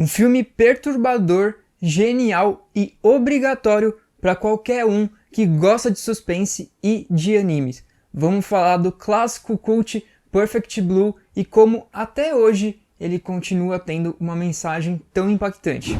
Um filme perturbador, genial e obrigatório para qualquer um que gosta de suspense e de animes. Vamos falar do clássico cult Perfect Blue e como até hoje ele continua tendo uma mensagem tão impactante.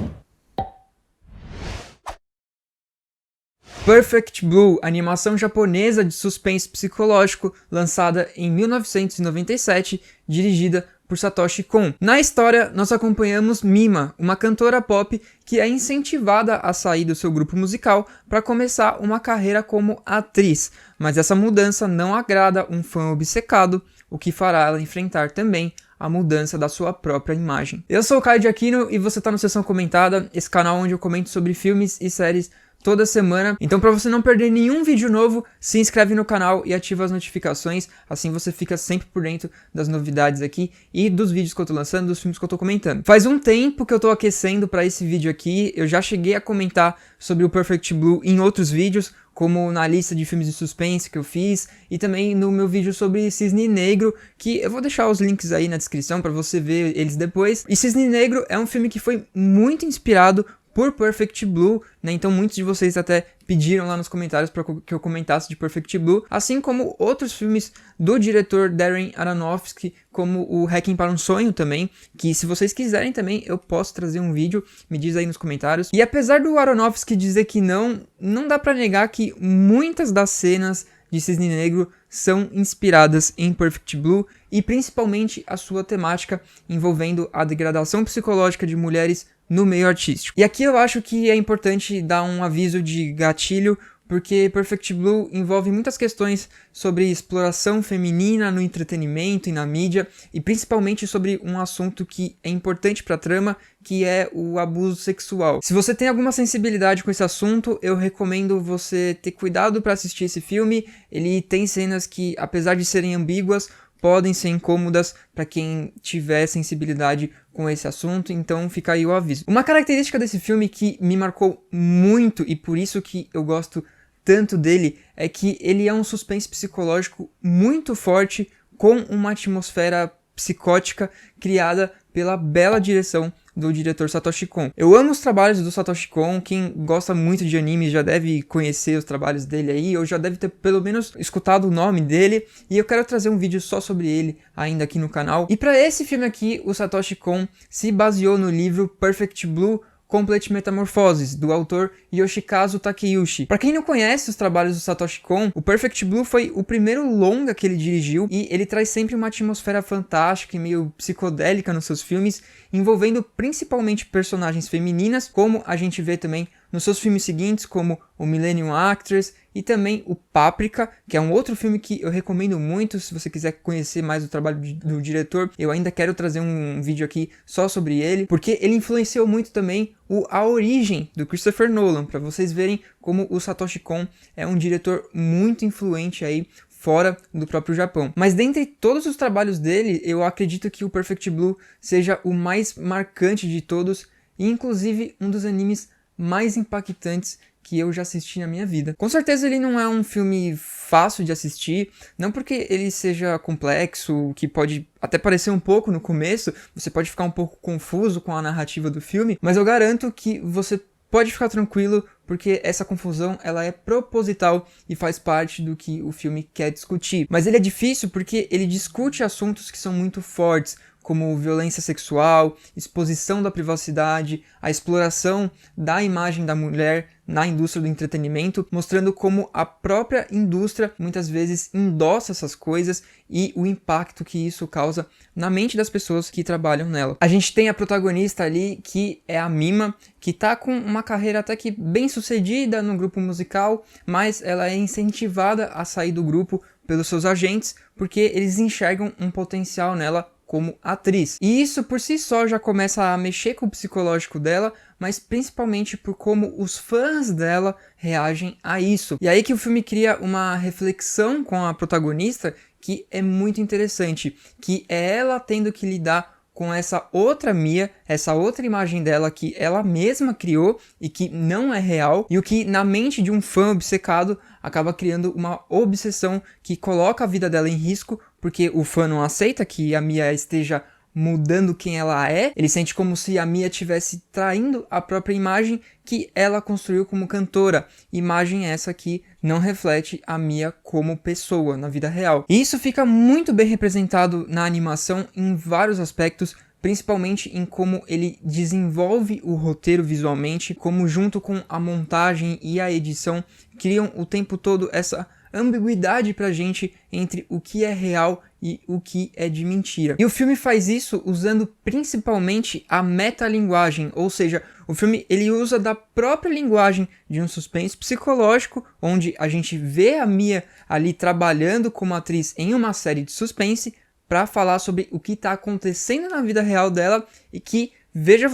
Perfect Blue, animação japonesa de suspense psicológico, lançada em 1997, dirigida por Satoshi Kon. Na história, nós acompanhamos Mima, uma cantora pop que é incentivada a sair do seu grupo musical para começar uma carreira como atriz, mas essa mudança não agrada um fã obcecado, o que fará ela enfrentar também a mudança da sua própria imagem. Eu sou o Caio de Aquino e você está no Sessão Comentada, esse canal onde eu comento sobre filmes e séries toda semana. Então, para você não perder nenhum vídeo novo, se inscreve no canal e ativa as notificações, assim você fica sempre por dentro das novidades aqui e dos vídeos que eu tô lançando, dos filmes que eu tô comentando. Faz um tempo que eu tô aquecendo para esse vídeo aqui, eu já cheguei a comentar sobre o Perfect Blue em outros vídeos, como na lista de filmes de suspense que eu fiz, e também no meu vídeo sobre Cisne Negro, que eu vou deixar os links aí na descrição para você ver eles depois. E Cisne Negro é um filme que foi muito inspirado por Perfect Blue, né? Então muitos de vocês até pediram lá nos comentários para que eu comentasse de Perfect Blue, assim como outros filmes do diretor Darren Aronofsky, como o Hacking para um Sonho também, que se vocês quiserem também eu posso trazer um vídeo, me diz aí nos comentários. E apesar do Aronofsky dizer que não dá para negar que muitas das cenas de Cisne Negro são inspiradas em Perfect Blue e principalmente a sua temática envolvendo a degradação psicológica de mulheres no meio artístico. E aqui eu acho que é importante dar um aviso de gatilho, porque Perfect Blue envolve muitas questões sobre exploração feminina no entretenimento e na mídia, e principalmente sobre um assunto que é importante para a trama, que é o abuso sexual. Se você tem alguma sensibilidade com esse assunto, eu recomendo você ter cuidado para assistir esse filme. Ele tem cenas que, apesar de serem ambíguas, podem ser incômodas para quem tiver sensibilidade com esse assunto, então fica aí o aviso. Uma característica desse filme que me marcou muito e por isso que eu gosto tanto dele é que ele é um suspense psicológico muito forte com uma atmosfera psicótica criada pela bela direção do diretor Satoshi Kon. Eu amo os trabalhos do Satoshi Kon, quem gosta muito de anime já deve conhecer os trabalhos dele aí, ou já deve ter pelo menos escutado o nome dele, e eu quero trazer um vídeo só sobre ele ainda aqui no canal. E para esse filme aqui, o Satoshi Kon se baseou no livro Perfect Blue, Complete Metamorphosis, do autor Yoshikazu Takeuchi. Para quem não conhece os trabalhos do Satoshi Kon, o Perfect Blue foi o primeiro longa que ele dirigiu e ele traz sempre uma atmosfera fantástica e meio psicodélica nos seus filmes, envolvendo principalmente personagens femininas, como a gente vê também nos seus filmes seguintes, como o Millennium Actress e também o Paprika, que é um outro filme que eu recomendo muito. Se você quiser conhecer mais o trabalho do diretor, eu ainda quero trazer um vídeo aqui só sobre ele, porque ele influenciou muito também A Origem, do Christopher Nolan, para vocês verem como o Satoshi Kon é um diretor muito influente aí fora do próprio Japão. Mas dentre todos os trabalhos dele, eu acredito que o Perfect Blue seja o mais marcante de todos e inclusive um dos animes mais impactantes que eu já assisti na minha vida. Com certeza ele não é um filme fácil de assistir, não porque ele seja complexo, que pode até parecer um pouco no começo, você pode ficar um pouco confuso com a narrativa do filme, mas eu garanto que você pode ficar tranquilo, porque essa confusão ela é proposital e faz parte do que o filme quer discutir. Mas ele é difícil porque ele discute assuntos que são muito fortes, como violência sexual, exposição da privacidade, a exploração da imagem da mulher na indústria do entretenimento, mostrando como a própria indústria muitas vezes endossa essas coisas e o impacto que isso causa na mente das pessoas que trabalham nela. A gente tem a protagonista ali, que é a Mima, que tá com uma carreira até que bem sucedida no grupo musical, mas ela é incentivada a sair do grupo pelos seus agentes, porque eles enxergam um potencial nela como atriz. E isso por si só já começa a mexer com o psicológico dela, mas principalmente por como os fãs dela reagem a isso. E aí que o filme cria uma reflexão com a protagonista que é muito interessante, que é ela tendo que lidar com essa outra Mia, essa outra imagem dela que ela mesma criou e que não é real, e o que na mente de um fã obcecado acaba criando uma obsessão que coloca a vida dela em risco, porque o fã não aceita que a Mia esteja mudando quem ela é. Ele sente como se a Mia estivesse traindo a própria imagem que ela construiu como cantora. Imagem essa que não reflete a Mia como pessoa na vida real. E isso fica muito bem representado na animação em vários aspectos, principalmente em como ele desenvolve o roteiro visualmente, como junto com a montagem e a edição criam o tempo todo essa ambiguidade pra gente entre o que é real e o que é de mentira. E o filme faz isso usando principalmente a metalinguagem, ou seja, o filme ele usa da própria linguagem de um suspense psicológico, onde a gente vê a Mia ali trabalhando como atriz em uma série de suspense para falar sobre o que está acontecendo na vida real dela e que, veja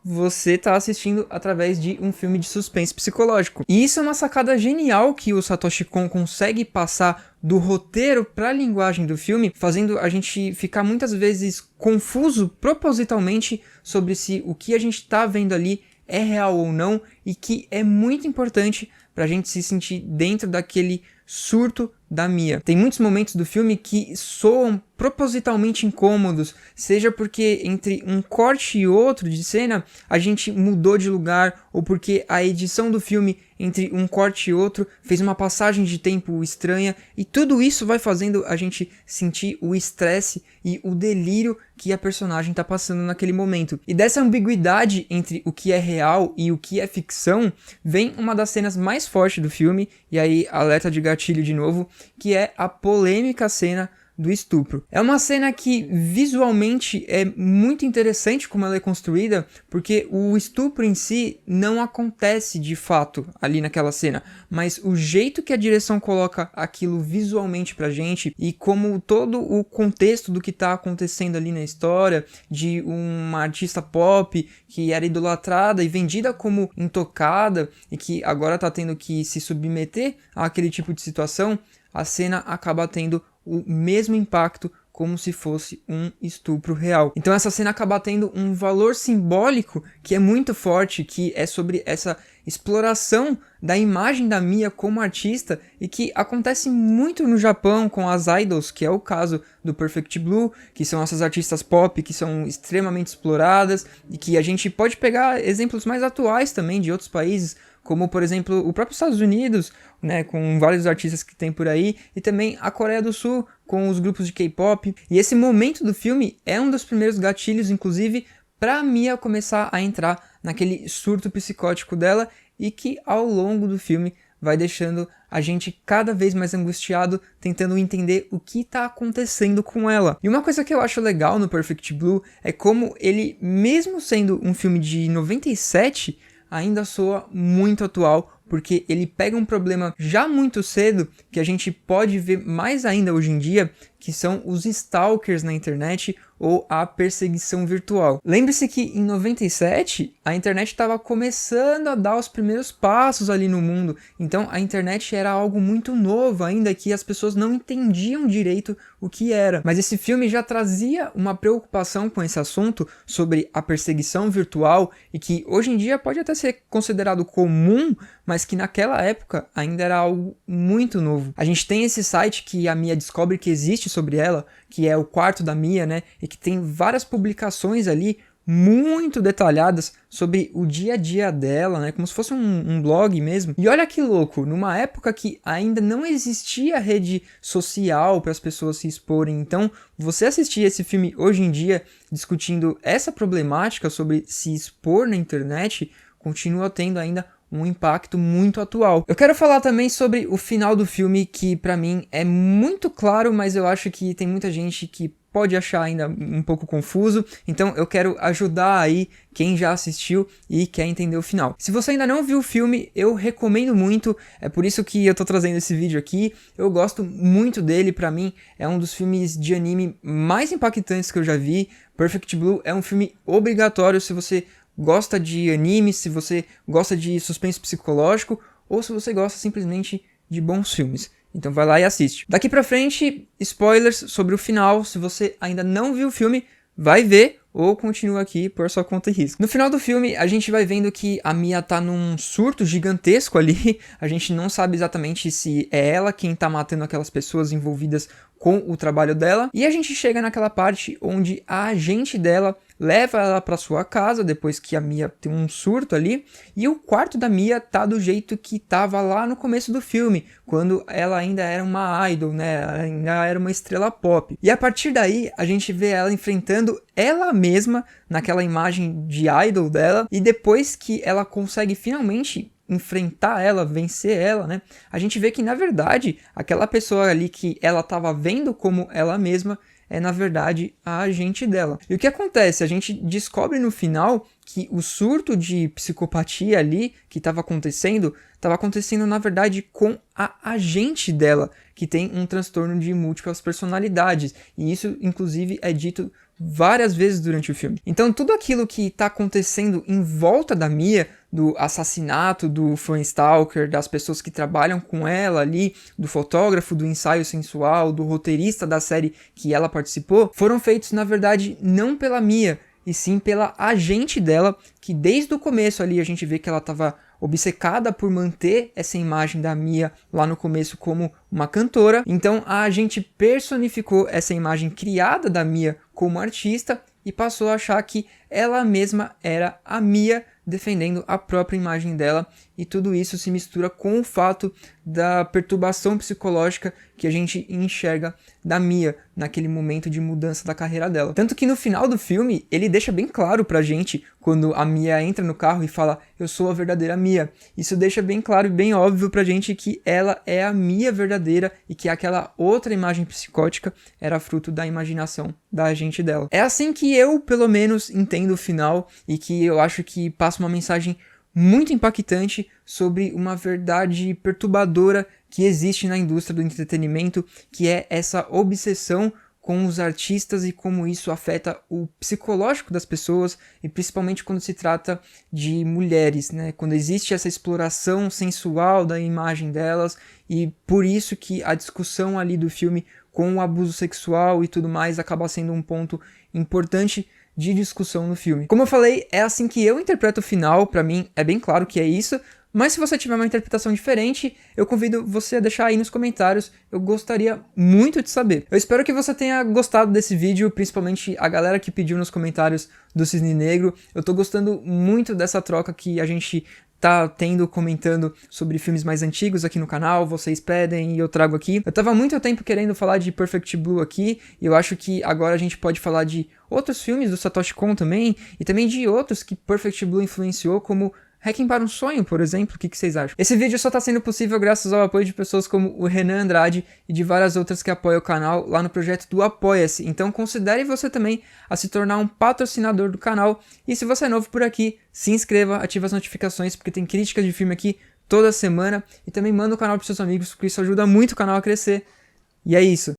você está assistindo através de um filme de suspense psicológico. E isso é uma sacada genial que o Satoshi Kon consegue passar do roteiro para a linguagem do filme, fazendo a gente ficar muitas vezes confuso propositalmente sobre se o que a gente está vendo ali é real ou não, e que é muito importante para a gente se sentir dentro daquele surto da Mia. Tem muitos momentos do filme que soam propositalmente incômodos, seja porque entre um corte e outro de cena a gente mudou de lugar, ou porque a edição do filme entre um corte e outro fez uma passagem de tempo estranha, e tudo isso vai fazendo a gente sentir o estresse e o delírio que a personagem está passando naquele momento. E dessa ambiguidade entre o que é real e o que é ficção, vem uma das cenas mais fortes do filme, e aí alerta de gatilho de novo, que é a polêmica cena do estupro. É uma cena que visualmente é muito interessante como ela é construída, porque o estupro em si não acontece de fato ali naquela cena, mas o jeito que a direção coloca aquilo visualmente pra gente e como todo o contexto do que tá acontecendo ali na história, de uma artista pop que era idolatrada e vendida como intocada e que agora tá tendo que se submeter àquele tipo de situação, a cena acaba tendo o mesmo impacto como se fosse um estupro real. Então essa cena acaba tendo um valor simbólico que é muito forte, que é sobre essa exploração da imagem da Mia como artista e que acontece muito no Japão com as idols, que é o caso do Perfect Blue, que são essas artistas pop que são extremamente exploradas e que a gente pode pegar exemplos mais atuais também de outros países, como por exemplo o próprio Estados Unidos, né, com vários artistas que tem por aí, e também a Coreia do Sul com os grupos de K-pop. E esse momento do filme é um dos primeiros gatilhos, inclusive, para a Mia começar a entrar naquele surto psicótico dela e que ao longo do filme vai deixando a gente cada vez mais angustiado, tentando entender o que está acontecendo com ela. E uma coisa que eu acho legal no Perfect Blue é como ele, mesmo sendo um filme de 97, ainda soa muito atual, porque ele pega um problema já muito cedo, que a gente pode ver mais ainda hoje em dia, que são os stalkers na internet ou a perseguição virtual. Lembre-se que em 97 a internet estava começando a dar os primeiros passos ali no mundo, então a internet era algo muito novo ainda, que as pessoas não entendiam direito o que era. Mas esse filme já trazia uma preocupação com esse assunto sobre a perseguição virtual e que hoje em dia pode até ser considerado comum, mas que naquela época ainda era algo muito novo. A gente tem esse site que a Mia descobre que existe sobre ela, que é o quarto da Mia, né? E que tem várias publicações ali muito detalhadas sobre o dia a dia dela, né? Como se fosse um blog mesmo. E olha que louco, numa época que ainda não existia rede social para as pessoas se exporem. Então, você assistir esse filme hoje em dia discutindo essa problemática sobre se expor na internet continua tendo ainda um impacto muito atual. Eu quero falar também sobre o final do filme, que pra mim é muito claro, mas eu acho que tem muita gente que pode achar ainda um pouco confuso, então eu quero ajudar aí quem já assistiu e quer entender o final. Se você ainda não viu o filme, eu recomendo muito, é por isso que eu tô trazendo esse vídeo aqui, eu gosto muito dele, pra mim é um dos filmes de anime mais impactantes que eu já vi. Perfect Blue é um filme obrigatório se você gosta de anime, se você gosta de suspense psicológico ou se você gosta simplesmente de bons filmes. Então vai lá e assiste. Daqui pra frente, spoilers sobre o final. Se você ainda não viu o filme, vai ver ou continua aqui por sua conta e risco. No final do filme, a gente vai vendo que a Mia tá num surto gigantesco ali. A gente não sabe exatamente se é ela quem tá matando aquelas pessoas envolvidas com o trabalho dela, e a gente chega naquela parte onde a agente dela leva ela para sua casa depois que a Mia tem um surto ali, e o quarto da Mia tá do jeito que tava lá no começo do filme, quando ela ainda era uma idol, né? Ela ainda era uma estrela pop. E a partir daí a gente vê ela enfrentando ela mesma naquela imagem de idol dela, e depois que ela consegue finalmente enfrentar ela, vencer ela, né? A gente vê que na verdade aquela pessoa ali que ela estava vendo como ela mesma é na verdade a agente dela. E o que acontece? A gente descobre no final que o surto de psicopatia ali que estava acontecendo na verdade com a agente dela, que tem um transtorno de múltiplas personalidades. E isso inclusive é dito várias vezes durante o filme. Então tudo aquilo que está acontecendo em volta da Mia, do assassinato do fan stalker, das pessoas que trabalham com ela ali, do fotógrafo, do ensaio sensual, do roteirista da série que ela participou, foram feitos na verdade não pela Mia, e sim pela agente dela, que desde o começo ali a gente vê que ela estava obcecada por manter essa imagem da Mia lá no começo como uma cantora. Então a agente personificou essa imagem criada da Mia como artista e passou a achar que ela mesma era a Mia, defendendo a própria imagem dela, e tudo isso se mistura com o fato da perturbação psicológica que a gente enxerga da Mia naquele momento de mudança da carreira dela. Tanto que no final do filme, ele deixa bem claro pra gente, quando a Mia entra no carro e fala, eu sou a verdadeira Mia. Isso deixa bem claro e bem óbvio pra gente que ela é a Mia verdadeira e que aquela outra imagem psicótica era fruto da imaginação da agente dela. É assim que eu, pelo menos, entendo o final, e que eu acho que passa uma mensagem muito impactante sobre uma verdade perturbadora que existe na indústria do entretenimento, que é essa obsessão com os artistas e como isso afeta o psicológico das pessoas, e principalmente quando se trata de mulheres, né? Quando existe essa exploração sensual da imagem delas, e por isso que a discussão ali do filme com o abuso sexual e tudo mais acaba sendo um ponto importante de discussão no filme. Como eu falei, é assim que eu interpreto o final, pra mim é bem claro que é isso, mas se você tiver uma interpretação diferente, eu convido você a deixar aí nos comentários, eu gostaria muito de saber. Eu espero que você tenha gostado desse vídeo, principalmente a galera que pediu nos comentários do Cisne Negro. Eu tô gostando muito dessa troca que a gente tá tendo, comentando sobre filmes mais antigos aqui no canal, vocês pedem e eu trago aqui. Eu tava há muito tempo querendo falar de Perfect Blue aqui, e eu acho que agora a gente pode falar de outros filmes do Satoshi Kon também, e também de outros que Perfect Blue influenciou, como Hacking para um Sonho, por exemplo. O que vocês acham? Esse vídeo só tá sendo possível graças ao apoio de pessoas como o Renan Andrade e de várias outras que apoiam o canal lá no projeto do Apoia-se. Então considere você também a se tornar um patrocinador do canal. E se você é novo por aqui, se inscreva, ative as notificações, porque tem críticas de filme aqui toda semana. E também manda o canal para seus amigos, porque isso ajuda muito o canal a crescer. E é isso.